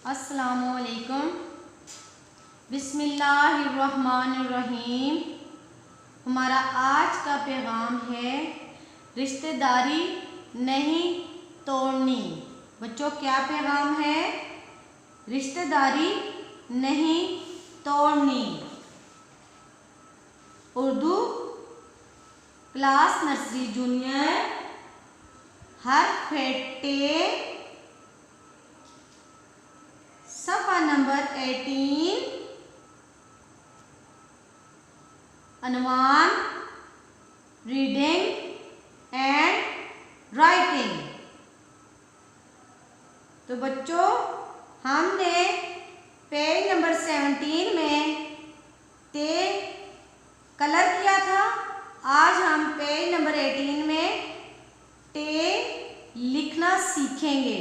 अस्सलामुअलैकुम। बिस्मिल्लाहिर्रहमानिर्रहीम। हमारा आज का पैगाम है रिश्तेदारी नहीं तोड़नी। बच्चों, क्या पैगाम है? रिश्तेदारी नहीं तोड़नी। उर्दू क्लास नर्सरी जूनियर हर्फ टे सफ़ा नंबर 18 अनुमान रीडिंग एंड राइटिंग। तो बच्चों, हमने पेज नंबर 17 में ते कलर किया था। आज हम पेज नंबर 18 में टे लिखना सीखेंगे।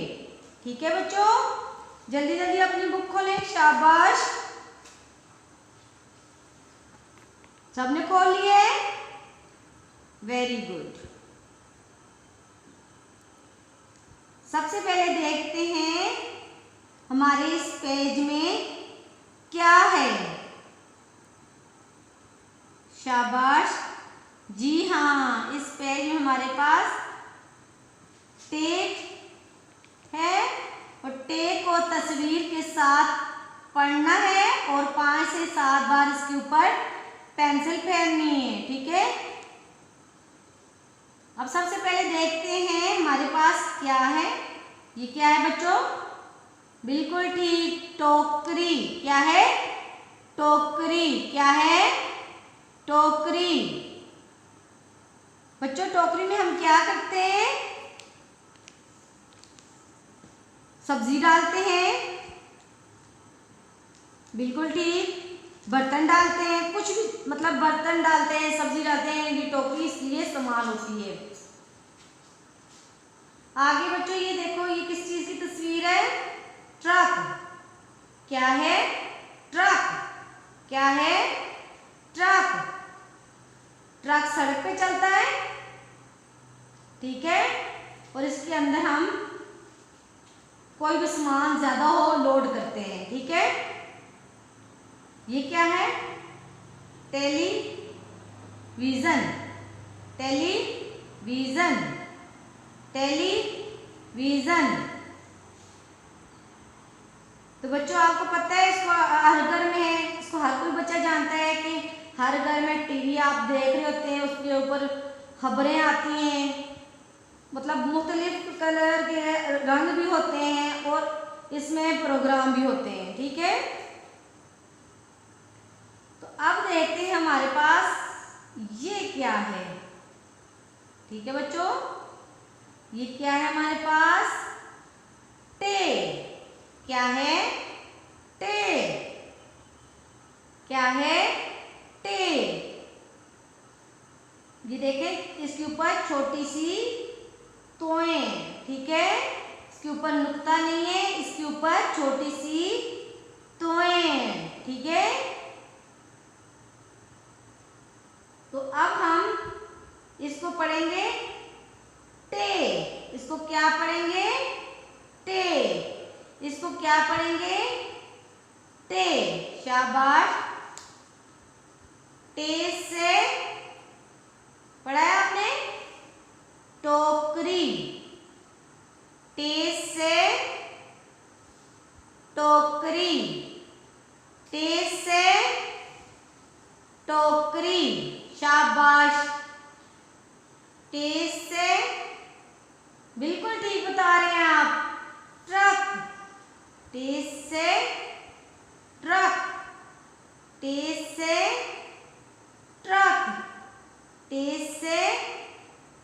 ठीक है बच्चों, जल्दी जल्दी अपनी बुक खोलें। शाबाश, सबने खोल लिए? Very good. सबसे पहले देखते हैं हमारे इस पेज में क्या है। शाबाश, जी हाँ, इस पेज में हमारे पास टेक है और टे को तस्वीर के साथ पढ़ना है और 5 से 7 बार इसके ऊपर पेंसिल फेरनी है। ठीक है, अब सबसे पहले देखते हैं हमारे पास क्या है। ये क्या है बच्चों? बिल्कुल ठीक, टोकरी। क्या है? टोकरी। क्या है? टोकरी। बच्चों, टोकरी में हम क्या करते हैं? सब्जी डालते हैं। बिल्कुल ठीक, बर्तन डालते हैं, कुछ भी मतलब बर्तन डालते हैं, सब्जी डालते हैं। ये टोकरी इसलिए इस्तेमाल होती है। आगे बच्चों ये देखो, ये किस चीज की तस्वीर है? ट्रक। क्या है? ट्रक। क्या है? ट्रक। ट्रक सड़क पे चलता है, ठीक है, और इसके अंदर हम कोई भी सामान ज्यादा हो लोड करते हैं। ठीक है, ये क्या है? टेलीविजन। टेलीविजन। टेलीविजन। तो बच्चों, आपको पता है इसको हर घर में है, इसको हर कोई बच्चा जानता है कि हर घर में टीवी आप देख रहे होते हैं, उसके ऊपर खबरें आती हैं, मतलब मुख्तलिफ कलर के रंग भी होते हैं और इसमें प्रोग्राम भी होते हैं। ठीक है, तो अब देखते हैं हमारे पास ये क्या है। ठीक है बच्चों, ये क्या है हमारे पास? टे। क्या है? टे। क्या है? टे। ये देखें, इसके ऊपर छोटी सी तोएं। ठीक है, इसके ऊपर नुक्ता नहीं है, इसके ऊपर छोटी सी तोएं। ठीक है, तो अब हम इसको पढ़ेंगे टे। इसको क्या पढ़ेंगे? टे। इसको क्या पढ़ेंगे? टे। शाबाश, टे से पढ़ा है आपने? टोकरी। टे से टोकरी। टे से टोकरी। शाबाश, टे से बिल्कुल ठीक बता रहे हैं आप, ट्रक। टे से ट्रक। टे से ट्रक। टे से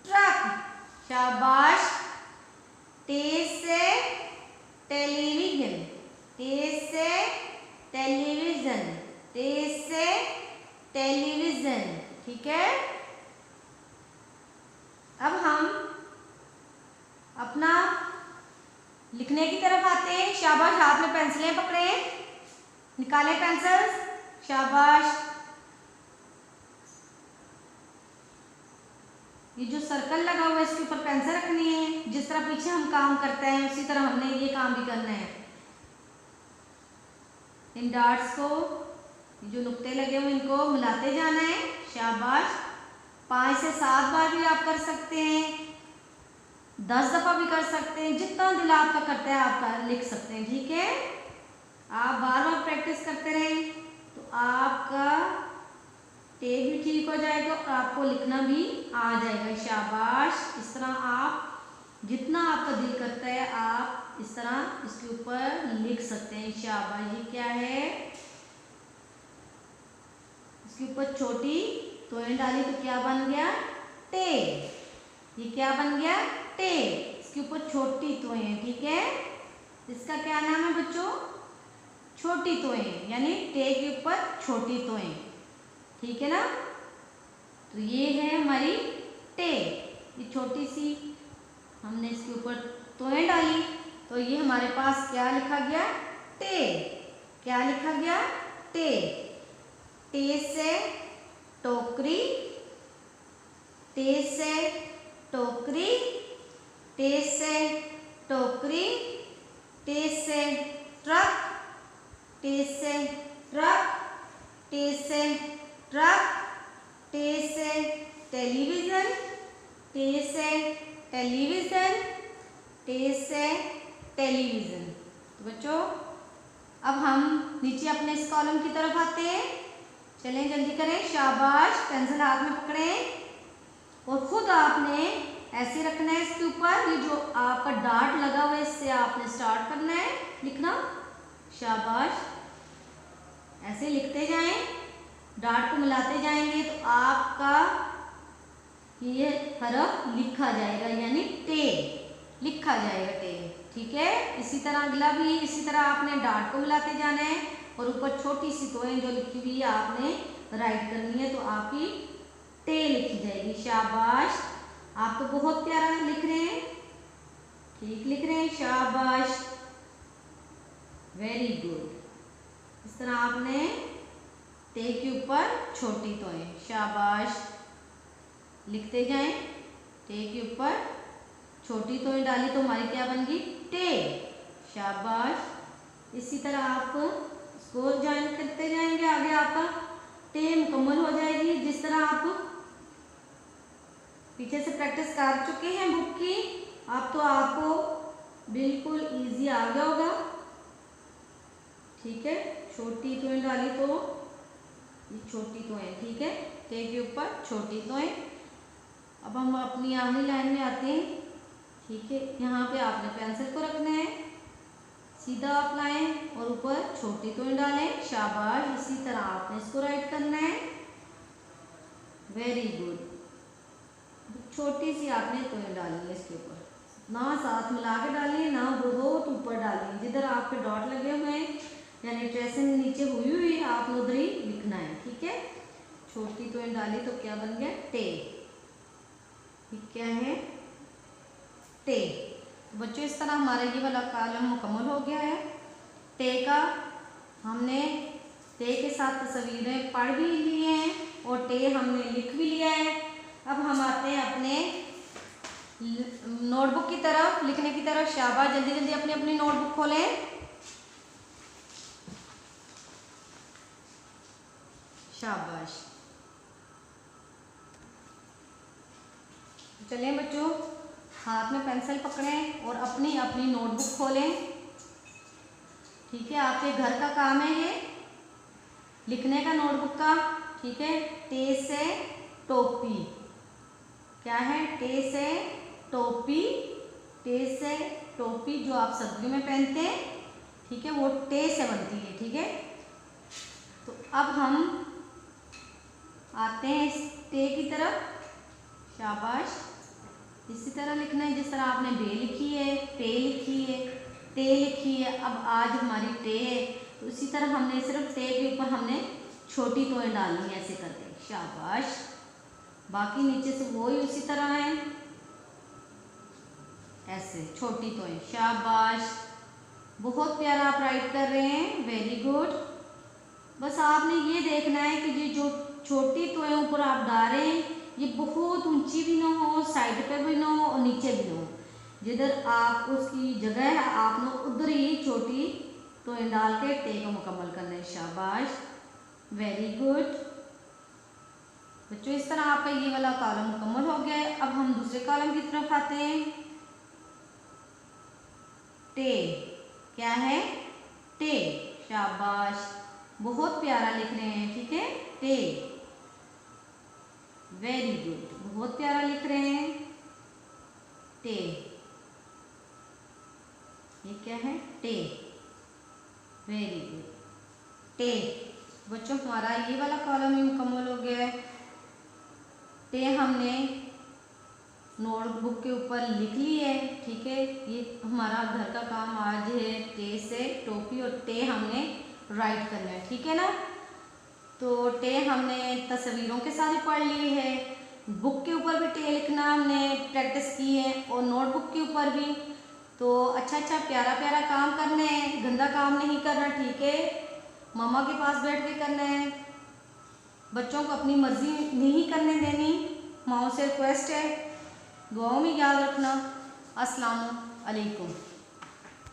ट्रक। शाबाश, टे से टेलीविजन। टे से टेलीविजन। टे से टेलीविजन। ठीक है, अब हम अपना लिखने की तरफ आते हैं। शाबाश, हाथ में पेंसिलें पकड़े, निकालें पेंसिल्स। शाबाश, ये जो सर्कल लगा हुआ है इसके ऊपर पेंसिल रखनी है। जिस तरह पीछे हम काम करते हैं उसी तरह हमने ये काम भी करना है। इन डॉट्स को, जो नुक्ते लगे हुए इनको मिलाते जाना है। शाबाश। 5 से 7 बार भी आप कर सकते हैं, 10 दफ़ा भी कर सकते हैं, जितना दिल आपका करता है आपका लिख सकते हैं। ठीक है, आप बार बार प्रैक्टिस करते रहें तो आपका टेक भी ठीक हो जाएगा और आपको लिखना भी आ जाएगा। शाबाश। इस तरह आप जितना आपका दिल करता है आप इस तरह इसके ऊपर लिख सकते हैं। शाबाश। ये क्या है, इसके ऊपर छोटी तोएं डाली तो क्या बन गया, टे। ये क्या बन गया, टे। इसके ऊपर छोटी तोएं। ठीक है, इसका क्या नाम है बच्चों, छोटी तोएं, यानी टे के ऊपर छोटी तोएं। ठीक है ना, तो ये है हमारी टे। ये छोटी सी हमने इसके ऊपर तोएं डाली तो ये हमारे पास क्या लिखा गया, टे। क्या लिखा गया, टे। टे से टोकरी, टे से टोकरी, टे से टोकरी, टे से ट्रक, टे से ट्रक, टे से ट्रक, टे से टेलीविज़न, टे से टेलीविज़न, टे से टेलीविज़न। तो बच्चों अब हम नीचे अपने इस कॉलम की तरफ आते हैं। चलें जल्दी करें। शाबाश। पेंसिल हाथ में पकड़ें और खुद आपने ऐसे रखना है इसके ऊपर। ये जो आपका डार्ट लगा हुआ है इससे आपने स्टार्ट करना है लिखना। शाबाश। ऐसे लिखते जाएं, डार्ट को मिलाते जाएंगे तो आपका ये हरफ लिखा जाएगा, यानी टे लिखा जाएगा, टे। ठीक है, इसी तरह अगला भी इसी तरह आपने डार्ट को मिलाते जाना है और ऊपर छोटी सी तोएं जो लिखी हुई है आपने राइट करनी है तो आपकी टे लिखी जाएगी। शाबाश। आप तो बहुत प्यारा लिख रहे हैं, ठीक लिख रहे हैं। शाबाश, वेरी गुड। इस तरह आपने टे के ऊपर छोटी तोएं। शाबाश। लिखते जाएं, टे के ऊपर छोटी तोएं डाली तो हमारी क्या बन गई, टे। शाबाश। इसी तरह आप इसको ज्वाइन करते जाएंगे, आगे आपका टे मुकम्मल हो जाएगी। जिस तरह आप पीछे से प्रैक्टिस कर चुके हैं बुक की, अब तो आपको बिल्कुल इजी आ गया होगा। ठीक है, छोटी तोएं डाली तो ये छोटी तोएं। ठीक है, टे के ऊपर छोटी तोएं। अब हम अपनी आखिरी लाइन में आते हैं। ठीक है, यहाँ पे आपने पेंसिल को रखना है, सीधा आप लाएं और ऊपर छोटी तोएं डालें। शाबाश। इसी तरह आपने इसको राइट करना है। Very good. छोटी सी आपने तोएं डाली है इसके ऊपर, ना साथ मिला के डालिए ना बहुत ऊपर डालिए। जिधर आपके डॉट लगे हुए हैं यानी ट्रेसिंग नीचे हुई हुई है आपने उधर ही लिखना है। ठीक है, छोटी तोएं डाली तो क्या बन गया, टे। क्या है, टे। बच्चों इस तरह हमारा ये वाला कॉलम मुकम्मल हो गया है। टे का हमने टे के साथ तस्वीरें पढ़ भी ली हैं और टे हमने लिख भी लिया है। अब हम आते हैं अपने नोटबुक की तरफ, लिखने की तरफ। शाबाश, जल्दी जल्दी अपनी अपनी नोटबुक खोलें। शाबाश। चलें बच्चों, हाथ में पेंसिल पकड़ें और अपनी अपनी नोटबुक खोलें। ठीक है, आपके घर का काम है ये लिखने का, नोटबुक का। ठीक है, टे से टोपी। क्या है, टे से टोपी। टे से टोपी जो आप सर्दियों में पहनते हैं, ठीक है, वो टे से बनती है। ठीक है, तो अब हम आते हैं इस टे की तरफ। शाबाश। इसी तरह लिखना है जिस तरह आपने बे लिखी है, पे लिखी है, टे लिखी है। अब आज हमारी टे है तो इसी तरह हमने सिर्फ टे के ऊपर हमने छोटी तोएं डालनी है ऐसे करके। शाबाश। बाकी नीचे से वही उसी तरह है, ऐसे छोटी तोएं। शाबाश, बहुत प्यारा आप राइट कर रहे हैं, वेरी गुड। बस आपने ये देखना है कि ये जो छोटी तोएं ऊपर आप डाल रहे हैं ये बहुत ऊंची भी ना हो, साइड पे भी ना हो और नीचे भी ना हो। जिधर आप उसकी जगह है आपने उधर ही छोटी तो इन डाल के टे को मुकम्मल करना है। शाबाश, वेरी गुड बच्चों। इस तरह आपका ये वाला कॉलम मुकम्मल हो गया है। अब हम दूसरे कॉलम की तरफ आते हैं। टे, क्या है? टे। शाबाश, बहुत प्यारा लिख रहे हैं, ठीक है। टे, वेरी गुड, बहुत प्यारा लिख रहे हैं। टे, ये क्या है? टे, वेरी गुड। टे बच्चों, हमारा ये वाला कॉलम ही मुकम्मल हो गया है। टे हमने नोटबुक के ऊपर लिख ली है, ठीक है। ये हमारा घर का काम आज है, टे से टोपी और टे हमने राइट करना है, ठीक है ना। तो टे हमने तस्वीरों के साथ ही पढ़ ली है, बुक के ऊपर भी टे लिखना हमने प्रैक्टिस की है और नोटबुक के ऊपर भी। तो अच्छा अच्छा प्यारा प्यारा काम करना है, गंदा काम नहीं करना, ठीक है। मामा के पास बैठ के करना है, बच्चों को अपनी मर्जी नहीं करने देनी, माओ से रिक्वेस्ट है। दुआओं में याद रखना। अस्सलामु अलैकुम।